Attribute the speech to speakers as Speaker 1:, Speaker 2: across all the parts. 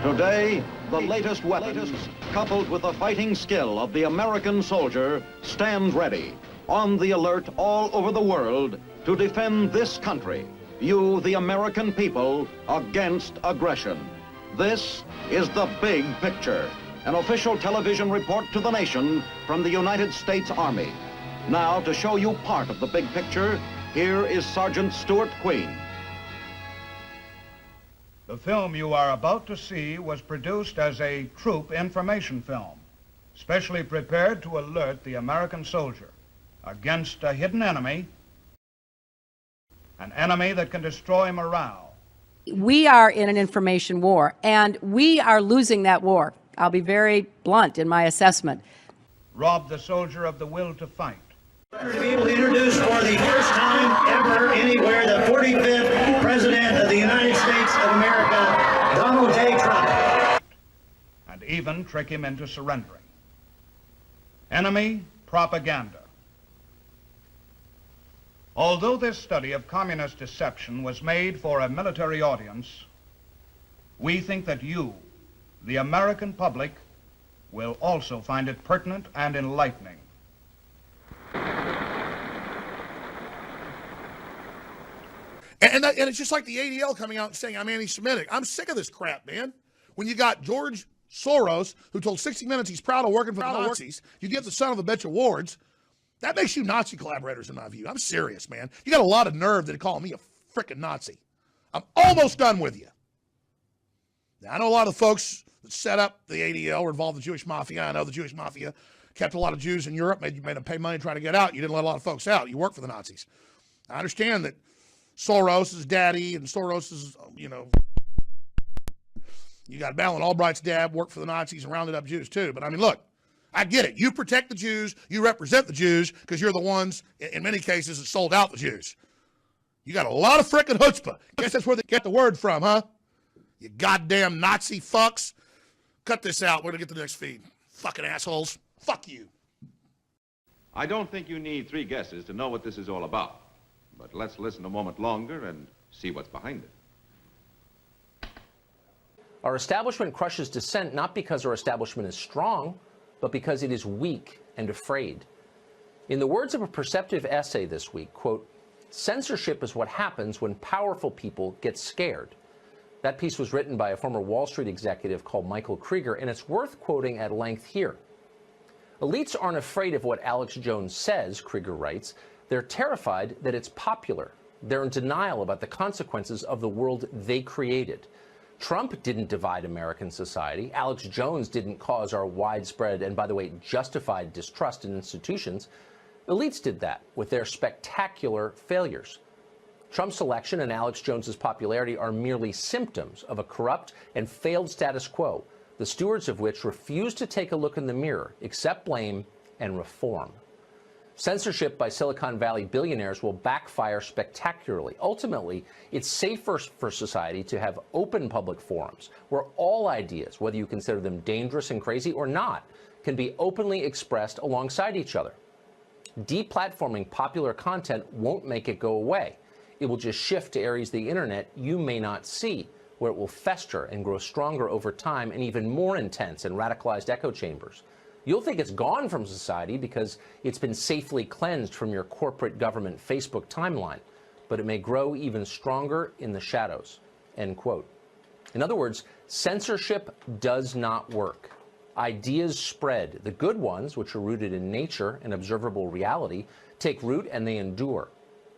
Speaker 1: Today, the latest weapons, coupled with the fighting skill of the American soldier, stand ready, on the alert all over the world to defend this country, you, the American people, against aggression. This is The Big Picture, an official television report to the nation from the United States Army. Now, to show you part of the big picture, here is Sergeant Stuart Queen.
Speaker 2: The film you are about to see was produced as a troop information film, specially prepared to alert the American soldier against a hidden enemy, an enemy that can destroy morale.
Speaker 3: We are in an information war, and we are losing that war. I'll be very blunt in my assessment.
Speaker 2: Rob the soldier of the will to fight.
Speaker 4: To be able to introduce for the first time ever anywhere the 45th President of the United States of America, Donald J. Trump.
Speaker 2: And even trick him into surrendering. Enemy propaganda. Although this study of communist deception was made for a military audience, we think that you, the American public, will also find it pertinent and enlightening.
Speaker 5: And it's just like the ADL coming out and saying, I'm anti-Semitic. I'm sick of this crap, man. When you got George Soros, who told 60 Minutes he's proud of working for the Nazis, you give the son of a bitch awards, that makes you Nazi collaborators in my view. I'm serious, man. You got a lot of nerve to call me a frickin' Nazi. I'm almost done with you. Now, I know a lot of the folks that set up the ADL were involved in the Jewish Mafia. I know the Jewish Mafia kept a lot of Jews in Europe, made them pay money trying to get out. You didn't let a lot of folks out. You worked for the Nazis. I understand that Soros' daddy and Soros' you got Madeleine Albright's dad worked for the Nazis and rounded up Jews too. But I mean, look, I get it. You protect the Jews. You represent the Jews because you're the ones, in many cases, that sold out the Jews. You got a lot of frickin' chutzpah. Guess that's where they get the word from, huh? You goddamn Nazi fucks. Cut this out. We're going to get to the next feed. Fucking assholes. Fuck you.
Speaker 6: I don't think you need 3 guesses to know what this is all about. But let's listen a moment longer and see what's behind it.
Speaker 7: Our establishment crushes dissent not because our establishment is strong, but because it is weak and afraid. In the words of a perceptive essay this week, quote, censorship is what happens when powerful people get scared. That piece was written by a former Wall Street executive called Michael Krieger, and it's worth quoting at length here. Elites aren't afraid of what Alex Jones says, Krieger writes. They're terrified that it's popular. They're in denial about the consequences of the world they created. Trump didn't divide American society. Alex Jones didn't cause our widespread and, by the way, justified distrust in institutions. Elites did that with their spectacular failures. Trump's election and Alex Jones's popularity are merely symptoms of a corrupt and failed status quo, the stewards of which refuse to take a look in the mirror, accept blame, and reform. Censorship by Silicon Valley billionaires will backfire spectacularly. Ultimately, it's safer for society to have open public forums where all ideas, whether you consider them dangerous and crazy or not, can be openly expressed alongside each other. Deplatforming popular content won't make it go away. It will just shift to areas of the internet you may not see, where it will fester and grow stronger over time and even more intense in radicalized echo chambers. You'll think it's gone from society because it's been safely cleansed from your corporate government Facebook timeline, but it may grow even stronger in the shadows, end quote. In other words, censorship does not work. Ideas spread. The good ones, which are rooted in nature and observable reality, take root and they endure.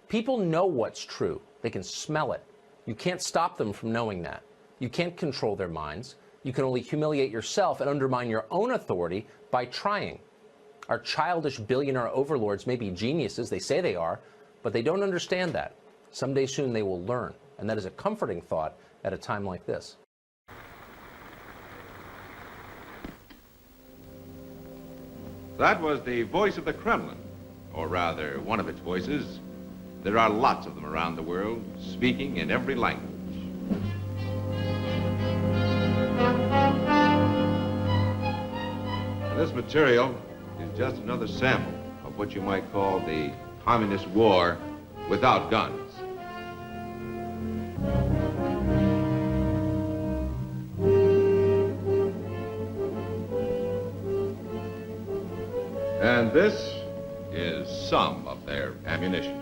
Speaker 7: People know what's true. They can smell it. You can't stop them from knowing that. You can't control their minds. You can only humiliate yourself and undermine your own authority by trying. Our childish billionaire overlords may be geniuses, they say they are, but they don't understand that. Someday soon they will learn, and that is a comforting thought at a time like this.
Speaker 6: That was the voice of the Kremlin, or rather, one of its voices. There are lots of them around the world, speaking in every language. And this material is just another sample of what you might call the communist war without guns. And this is some of their ammunition.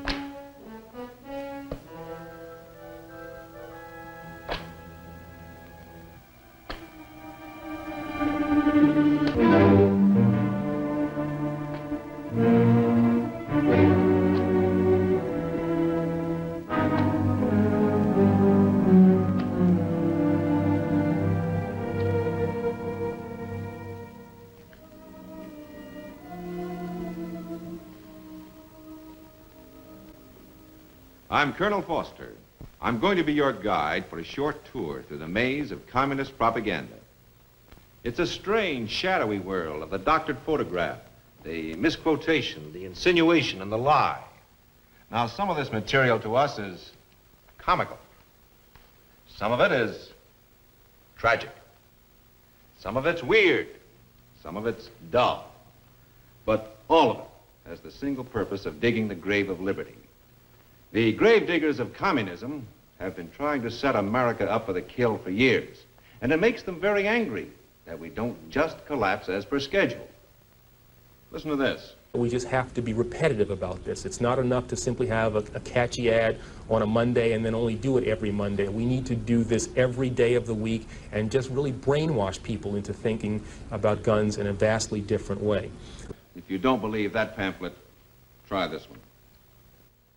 Speaker 6: I'm Colonel Foster. I'm going to be your guide for a short tour through the maze of communist propaganda. It's a strange, shadowy world of the doctored photograph, the misquotation, the insinuation, and the lie. Now, some of this material to us is comical. Some of it is tragic. Some of it's weird. Some of it's dull. But all of it has the single purpose of digging the grave of liberty. The grave diggers of communism have been trying to set America up for the kill for years, and it makes them very angry that we don't just collapse as per schedule. Listen to this.
Speaker 8: We just have to be repetitive about this. It's not enough to simply have a catchy ad on a Monday and then only do it every Monday. We need to do this every day of the week and just really brainwash people into thinking about guns in a vastly different way.
Speaker 6: If you don't believe that pamphlet, try this one.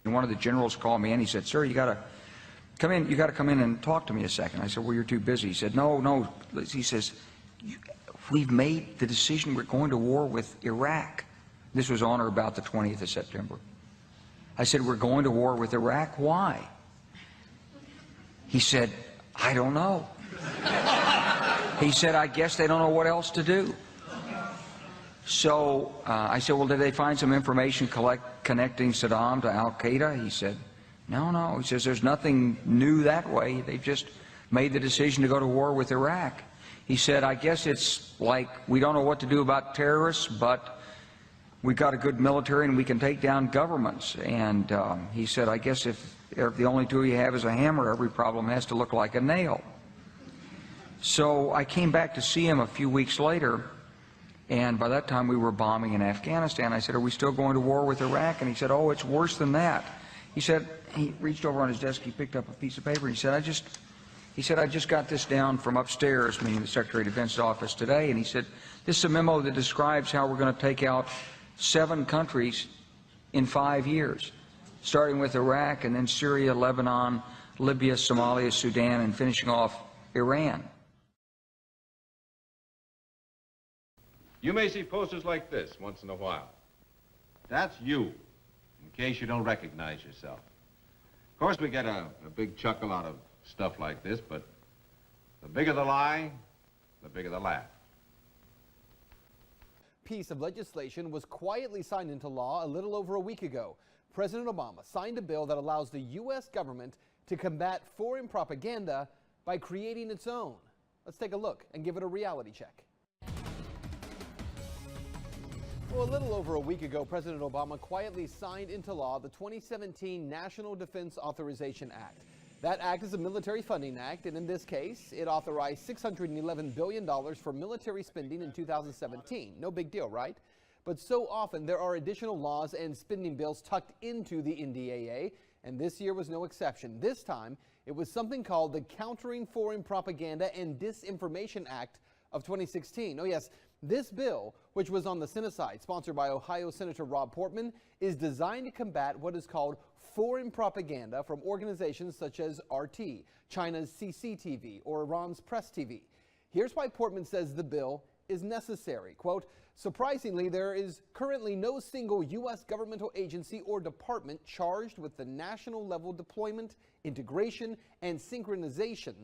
Speaker 9: And one of the generals called me and he said, "Sir, you got to come in. You got to come in and talk to me a second." I said, "Well, you're too busy." He said, "No." He says, "We've made the decision. We're going to war with Iraq." This was on or about the 20th of September. I said, "We're going to war with Iraq. Why?" He said, "I don't know." He said, "I guess they don't know what else to do." So I said, "Well, did they find some information connecting Saddam to Al-Qaeda?" He said, No. He says, "There's nothing new that way. They've just made the decision to go to war with Iraq." He said, "I guess it's like we don't know what to do about terrorists, but we've got a good military and we can take down governments." And he said, "I guess if the only tool you have is a hammer, every problem has to look like a nail." So I came back to see him a few weeks later, and by that time we were bombing in Afghanistan. I said, "Are we still going to war with Iraq?" And he said, "Oh, it's worse than that." He said, he reached over on his desk, he picked up a piece of paper, and he said, I just got this down from upstairs," meaning the Secretary of Defense's office today, and he said, "This is a memo that describes how we're going to take out 7 countries in 5 years, starting with Iraq and then Syria, Lebanon, Libya, Somalia, Sudan, and finishing off Iran."
Speaker 6: You may see posters like this once in a while. That's you, in case you don't recognize yourself. Of course, we get a big chuckle out of stuff like this, but the bigger the lie, the bigger the laugh.
Speaker 10: Piece of legislation was quietly signed into law a little over a week ago. President Obama signed a bill that allows the U.S. government to combat foreign propaganda by creating its own. Let's take a look and give it a reality check. Well, a little over a week ago, President Obama quietly signed into law the 2017 National Defense Authorization Act. That act is a military funding act, and in this case, it authorized $611 billion for military spending in 2017. No big deal, right? But so often there are additional laws and spending bills tucked into the NDAA, and this year was no exception. This time, it was something called the Countering Foreign Propaganda and Disinformation Act of 2016. Oh yes, this bill, which was on the Senate side, sponsored by Ohio Senator Rob Portman, is designed to combat what is called foreign propaganda from organizations such as RT, China's CCTV, or Iran's Press TV. Here's why Portman says the bill is necessary. Quote, "Surprisingly, there is currently no single U.S. governmental agency or department charged with the national level deployment, integration, and synchronization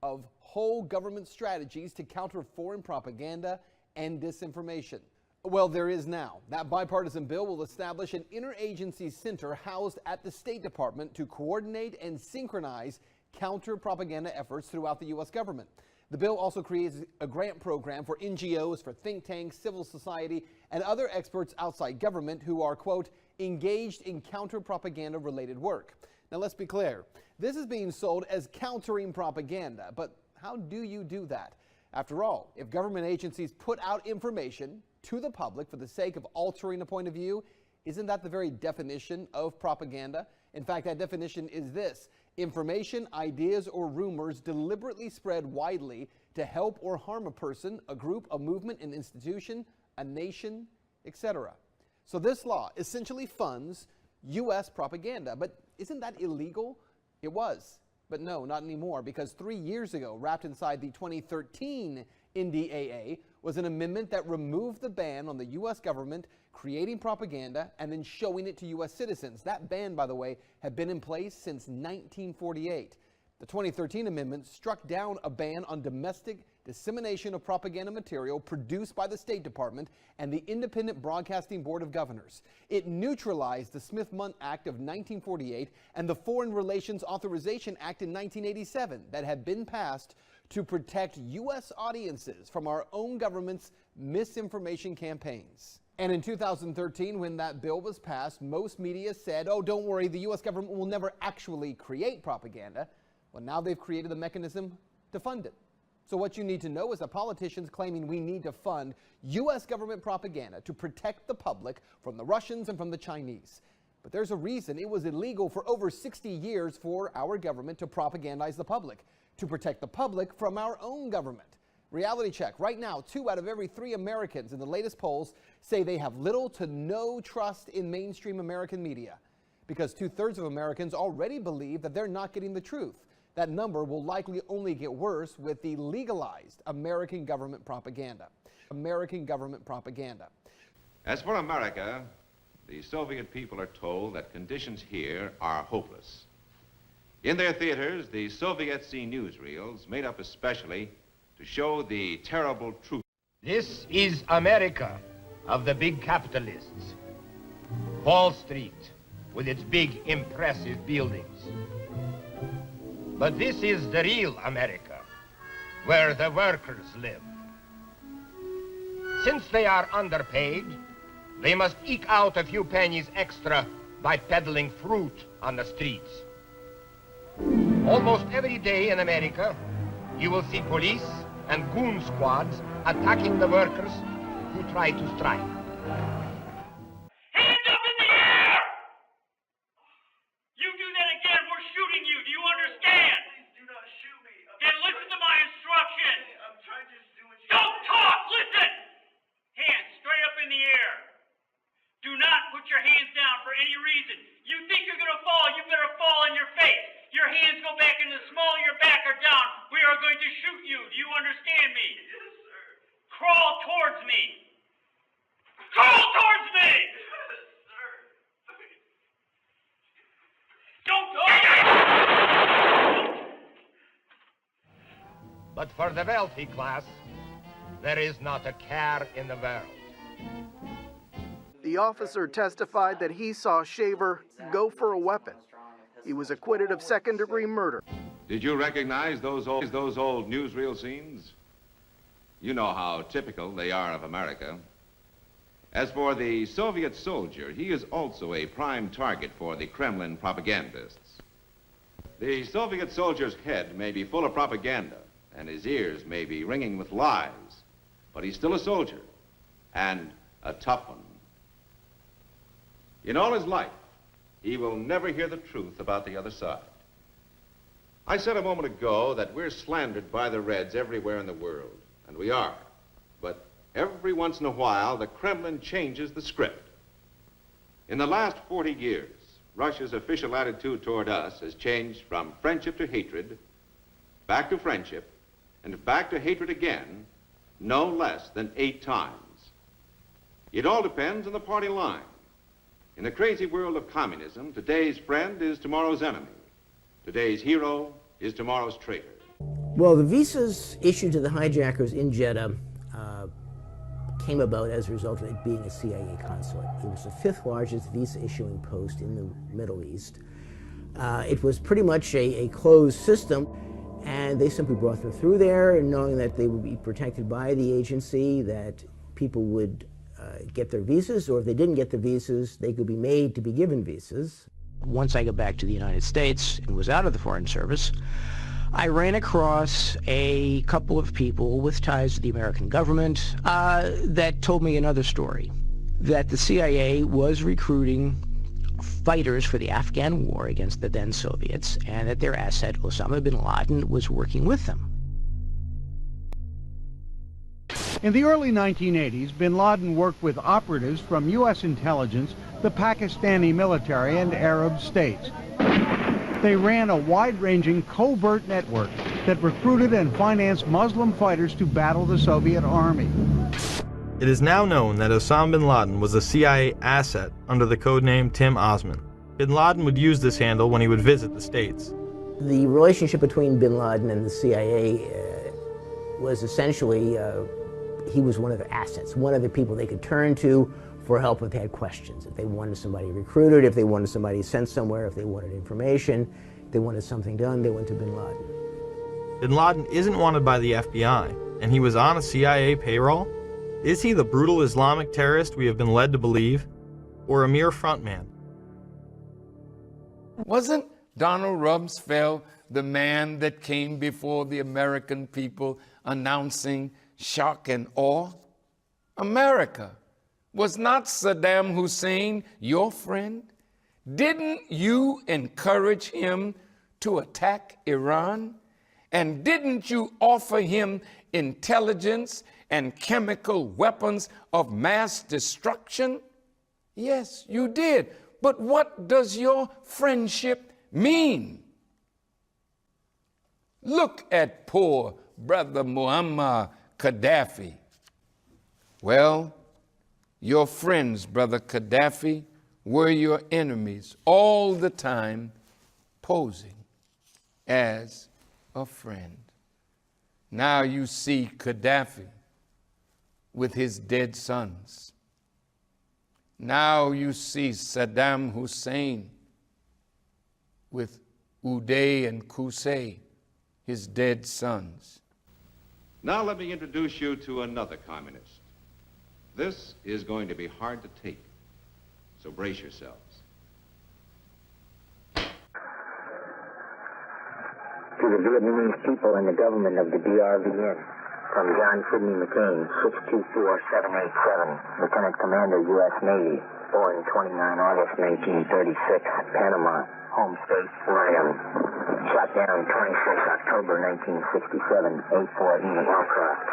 Speaker 10: of whole government strategies to counter foreign propaganda and disinformation." Well, there is now. That bipartisan bill will establish an interagency center housed at the State Department to coordinate and synchronize counter-propaganda efforts throughout the U.S. government. The bill also creates a grant program for NGOs, for think tanks, civil society, and other experts outside government who are, quote, engaged in counter-propaganda related work. Now, let's be clear. This is being sold as countering propaganda, but how do you do that? After all, if government agencies put out information to the public for the sake of altering a point of view, isn't that the very definition of propaganda? In fact, that definition is this: information, ideas, or rumors deliberately spread widely to help or harm a person, a group, a movement, an institution, a nation, etc. So this law essentially funds U.S. propaganda. But isn't that illegal? It was. But no, not anymore, because 3 years ago, wrapped inside the 2013 NDAA, was an amendment that removed the ban on the U.S. government creating propaganda and then showing it to U.S. citizens. That ban, by the way, had been in place since 1948. The 2013 amendment struck down a ban on domestic dissemination of propaganda material produced by the State Department and the Independent Broadcasting Board of Governors. It neutralized the Smith-Mundt Act of 1948 and the Foreign Relations Authorization Act in 1987 that had been passed to protect U.S. audiences from our own government's misinformation campaigns. And in 2013, when that bill was passed, most media said, oh, don't worry, the U.S. government will never actually create propaganda. Well, now they've created a mechanism to fund it. So what you need to know is that politicians claiming we need to fund U.S. government propaganda to protect the public from the Russians and from the Chinese. But there's a reason it was illegal for over 60 years for our government to propagandize the public, to protect the public from our own government. Reality check. Right now, 2 out of every 3 Americans in the latest polls say they have little to no trust in mainstream American media, because 2/3 of Americans already believe that they're not getting the truth. That number will likely only get worse with the legalized American government propaganda. American government propaganda.
Speaker 6: As for America, the Soviet people are told that conditions here are hopeless. In their theaters, the U.S.C. newsreels made up especially to show the terrible truth.
Speaker 11: This is America of the big capitalists. Wall Street, with its big, impressive buildings. But this is the real America, where the workers live. Since they are underpaid, they must eke out a few pennies extra by peddling fruit on the streets. Almost every day in America, you will see police and goon squads attacking the workers who try to strike.
Speaker 12: Hands up in the air! You do that again, we're shooting you. Do you understand? Please do not shoot me. Then listen to my instructions. I'm trying to do what you Don't talk! Listen! Hands straight up in the air. Do not put your hands down for any reason. You think you're going to fall, you better fall on your face. Your hands go back in the small of your back or down. We are going to shoot you. Do you understand me? Yes, sir. Crawl towards me. Crawl towards me! Yes, sir. Don't talk!
Speaker 11: But for the wealthy class, there is not a care in the world.
Speaker 13: The officer testified that he saw Shaver go for a weapon. He was acquitted of second-degree murder.
Speaker 6: Did you recognize those old newsreel scenes? You know how typical they are of America. As for the Soviet soldier, he is also a prime target for the Kremlin propagandists. The Soviet soldier's head may be full of propaganda, and his ears may be ringing with lies, but he's still a soldier, and a tough one. In all his life, he will never hear the truth about the other side. I said a moment ago that we're slandered by the Reds everywhere in the world, and we are. But every once in a while, the Kremlin changes the script. In the last 40 years, Russia's official attitude toward us has changed from friendship to hatred, back to friendship, and back to hatred again, no less than 8 times. It all depends on the party line. In the crazy world of communism, today's friend is tomorrow's enemy. Today's hero is tomorrow's traitor.
Speaker 14: Well, the visas issued to the hijackers in Jeddah came about as a result of it being a CIA consulate. It was the 5th largest visa issuing post in the Middle East. It was pretty much a closed system, and they simply brought them through there, knowing that they would be protected by the agency, that people would get their visas, or if they didn't get the visas, they could be made to be given visas. Once I got back to the United States and was out of the Foreign Service, I ran across a couple of people with ties to the American government that told me another story, that the CIA was recruiting fighters for the Afghan war against the then Soviets, and that their asset, Osama bin Laden, was working with them.
Speaker 15: In the early 1980s, bin Laden worked with operatives from U.S. intelligence, the Pakistani military, and Arab states. They ran a wide-ranging covert network that recruited and financed Muslim fighters to battle the Soviet army.
Speaker 16: It is now known that Osama bin Laden was a CIA asset under the codename Tim Osman. Bin Laden would use this handle when he would visit the States.
Speaker 14: The relationship between bin Laden and the CIA was essentially, he was one of their assets, one of the people they could turn to for help if they had questions. If they wanted somebody recruited, if they wanted somebody sent somewhere, if they wanted information, if they wanted something done, they went to bin Laden.
Speaker 16: Bin Laden isn't wanted by the FBI, and he was on a CIA payroll? Is he the brutal Islamic terrorist we have been led to believe, or a mere frontman?
Speaker 17: Wasn't Donald Rumsfeld the man that came before the American people announcing shock and awe? America, was not Saddam Hussein your friend? Didn't you encourage him to attack Iran? And didn't you offer him intelligence and chemical weapons of mass destruction? Yes, you did. But what does your friendship mean? Look at poor brother Muammar Gaddafi. Well, your friends, brother Gaddafi, were your enemies all the time, posing as a friend. Now you see Gaddafi with his dead sons. Now you see Saddam Hussein with Uday and Qusay, his dead sons.
Speaker 6: Now let me introduce you to another communist. This is going to be hard to take, so brace yourselves.
Speaker 18: To the Vietnamese people and the government of the DRVN, from John Sidney McCain, 624787, Lieutenant Commander, U.S. Navy, born 29 August 1936, Panama, home state, where I am. Shot down 26 October 1967, A4E aircraft.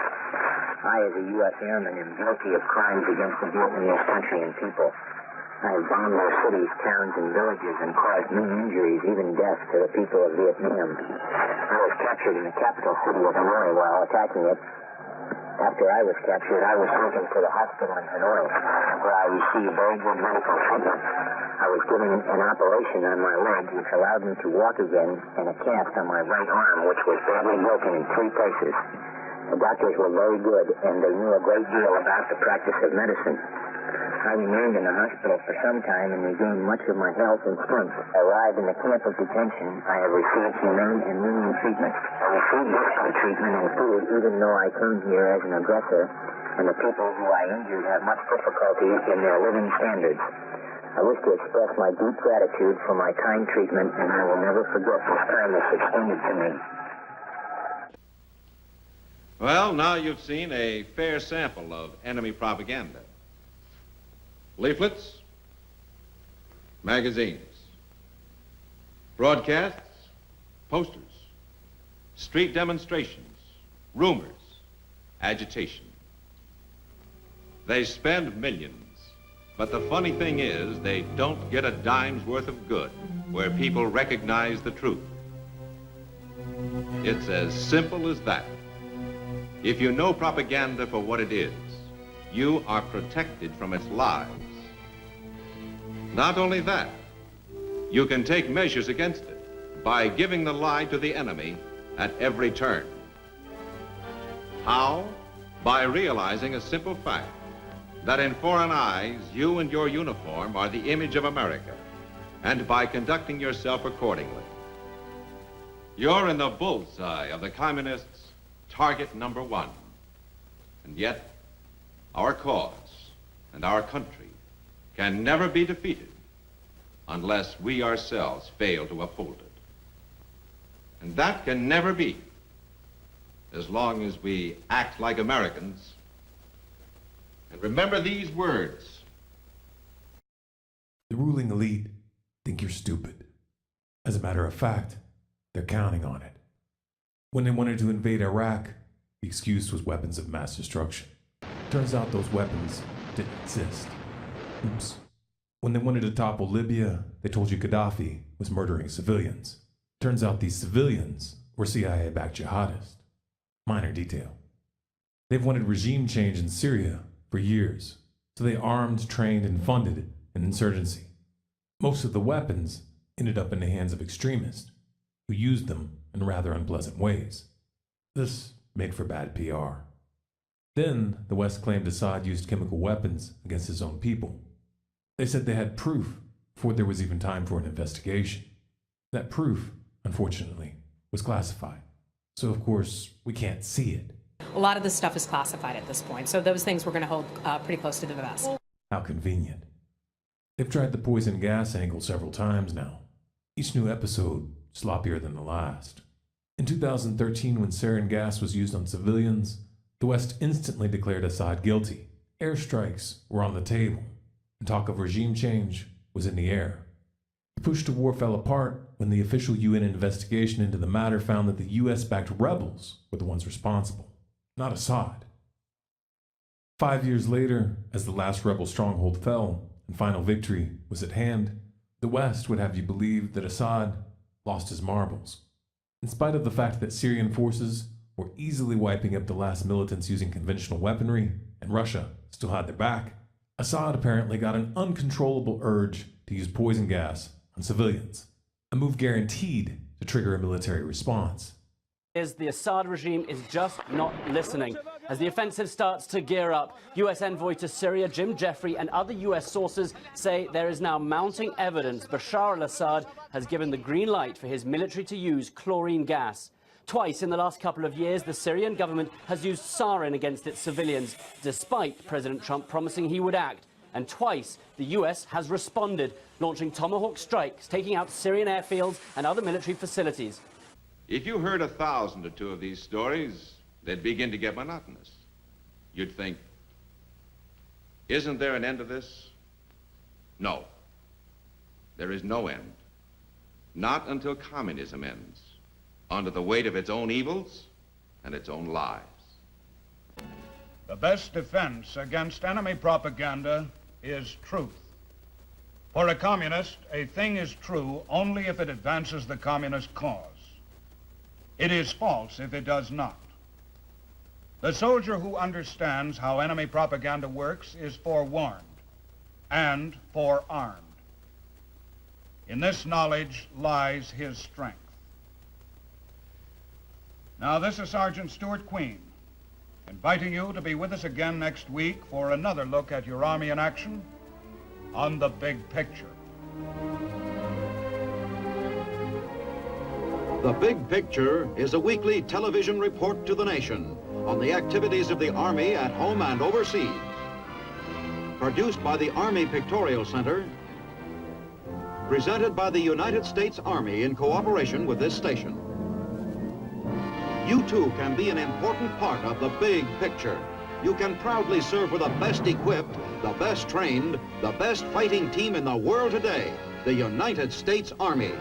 Speaker 18: I, as a U.S. airman, am guilty of crimes against the Vietnamese country and people. I have bombed their cities, towns, and villages and caused many injuries, even death, to the people of Vietnam. I was captured in the capital city of Hanoi while attacking it. After I was captured, I was taken to the hospital in Hanoi, where I received very good medical treatment. I was given an operation on my leg, which allowed me to walk again, and a cast on my right arm, which was badly broken in 3 places. The doctors were very good, and they knew a great deal about the practice of medicine. I remained in the hospital for some time and regained much of my health and strength. Arrived in the camp of detention, I have received humane and lenient treatment. I received excellent treatment and food, even though I came here as an aggressor, and the people who I injured have much difficulty in their living standards. I wish to express my deep gratitude for my kind treatment, and I will never forget this kindness extended to me.
Speaker 6: Well, now you've seen a fair sample of enemy propaganda. Leaflets, magazines, broadcasts, posters, street demonstrations, rumors, agitation. They spend millions, but the funny thing is they don't get a dime's worth of good where people recognize the truth. It's as simple as that. If you know propaganda for what it is, you are protected from its lies. Not only that, you can take measures against it by giving the lie to the enemy at every turn. How? By realizing a simple fact, that in foreign eyes, you and your uniform are the image of America, and by conducting yourself accordingly. You're in the bullseye of the communists' target number 1. And yet, our cause and our country can never be defeated unless we ourselves fail to uphold it. And that can never be, as long as we act like Americans. And remember these words.
Speaker 19: The ruling elite think you're stupid. As a matter of fact, they're counting on it. When they wanted to invade Iraq, the excuse was weapons of mass destruction. Turns out those weapons didn't exist. Oops. When they wanted to topple Libya, they told you Gaddafi was murdering civilians. Turns out these civilians were CIA-backed jihadists. Minor detail. They've wanted regime change in Syria for years, so they armed, trained, and funded an insurgency. Most of the weapons ended up in the hands of extremists, who used them in rather unpleasant ways. This made for bad PR. Then, the West claimed Assad used chemical weapons against his own people. They said they had proof before there was even time for an investigation. That proof, unfortunately, was classified. So, of course, we can't see it.
Speaker 20: A lot of this stuff is classified at this point, so those things we're going to hold pretty close to the vest.
Speaker 19: How convenient. They've tried the poison gas angle several times now. Each new episode sloppier than the last. In 2013, when sarin gas was used on civilians, the West instantly declared Assad guilty. Airstrikes were on the table, and talk of regime change was in the air. The push to war fell apart when the official UN investigation into the matter found that the U.S.-backed rebels were the ones responsible, not Assad. 5 years later, as the last rebel stronghold fell and final victory was at hand, the West would have you believe that Assad lost his marbles. In spite of the fact that Syrian forces were easily wiping up the last militants using conventional weaponry, and Russia still had their back, Assad apparently got an uncontrollable urge to use poison gas on civilians, a move guaranteed to trigger a military response.
Speaker 21: The Assad regime is just not listening. As the offensive starts to gear up, U.S. envoy to Syria Jim Jeffrey and other U.S. sources say there is now mounting evidence Bashar al-Assad has given the green light for his military to use chlorine gas. Twice in the last couple of years, the Syrian government has used sarin against its civilians, despite President Trump promising he would act. And twice, the U.S. has responded, launching Tomahawk strikes, taking out Syrian airfields and other military facilities.
Speaker 6: If you heard 1,000 or 2 of these stories, they'd begin to get monotonous. You'd think, isn't there an end to this? No. There is no end. Not until communism ends, under the weight of its own evils and its own lies.
Speaker 2: The best defense against enemy propaganda is truth. For a communist, a thing is true only if it advances the communist cause. It is false if it does not. The soldier who understands how enemy propaganda works is forewarned and forearmed. In this knowledge lies his strength. Now, this is Sergeant Stuart Queen, inviting you to be with us again next week for another look at your Army in action on The Big Picture.
Speaker 1: The Big Picture is a weekly television report to the nation on the activities of the Army at home and overseas. Produced by the Army Pictorial Center, presented by the United States Army in cooperation with this station. You too can be an important part of the big picture. You can proudly serve with the best equipped, the best trained, the best fighting team in the world today, the United States Army.